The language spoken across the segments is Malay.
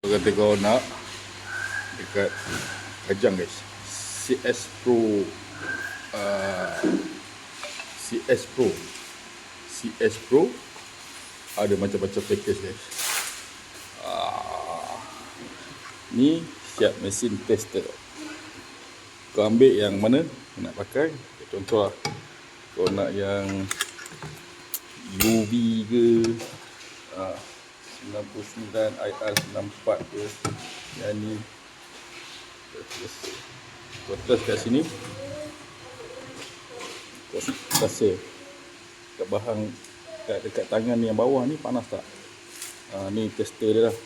Kata kau nak dekat Kajang guys, CS Pro CS Pro CS Pro ada macam-macam package guys. Ni siap mesin tester. Kau ambil yang mana nak pakai. Contoh lah, kau nak yang UV ke 99 IR94 ke, yang ni kau test kat sini. Kau rasa kat bahan, dekat tangan ni yang bawah ni panas tak. Ni tester dia lah.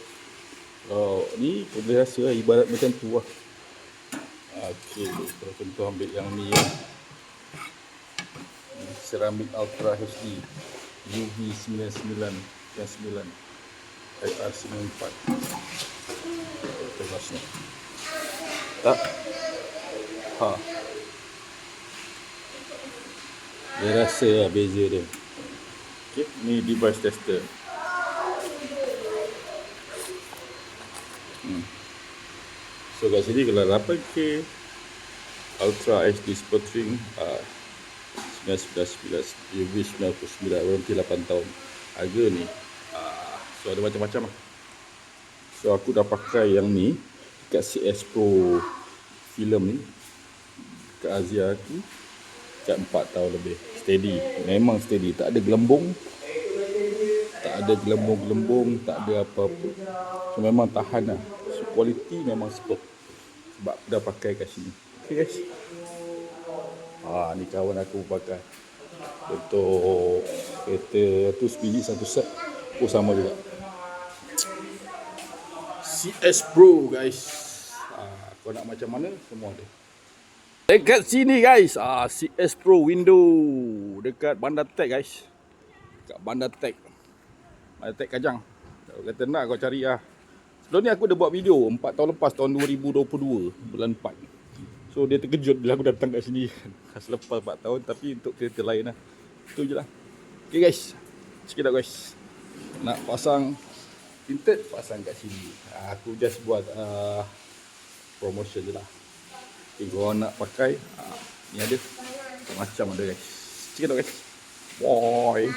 Kalau ni kau boleh rasa lah, ibarat macam tu lah. Okey, kalau contoh ambil yang ni ya, Ceramic Ultra HD UV 99 IR94. Terusnya tak dia rasa lah beza dia. Okay, ni device tester. So kat sini kalau 8K Ultra HD Spotring 999 UV 99, warranty 8 tahun. Harga ni so ada macam-macam lah. So aku dah pakai yang ni kat CS Pro film ni kat Asia tu kat 4 tahun lebih. Steady, memang steady, tak ada gelembung, tak ada gelembung-gelembung, tak ada apa-apa. So memang tahan lah. So quality memang superb sebab aku dah pakai kat sini. Okay guys, ni kawan aku pakai untuk kereta tu sebiji satu set pun sama juga. CS Pro guys, kau nak macam mana semua ada dekat sini guys. CS Pro window dekat Bandar Tech guys, dekat Bandar Tech Kajang. Kalau kata nak kau cari lah. Sebelum ni aku dah buat video 4 tahun lepas, tahun 2022 bulan 4. So dia terkejut bila aku datang kat sini selepas 4 tahun, tapi untuk kereta lain lah. Itu je lah. Okay guys, check it out guys. Nak pasang tinted, pasang kat sini. Aku just buat promotion je lah. Okay, kalau nak pakai ni ada macam ada guys. Check it out guys. Bye.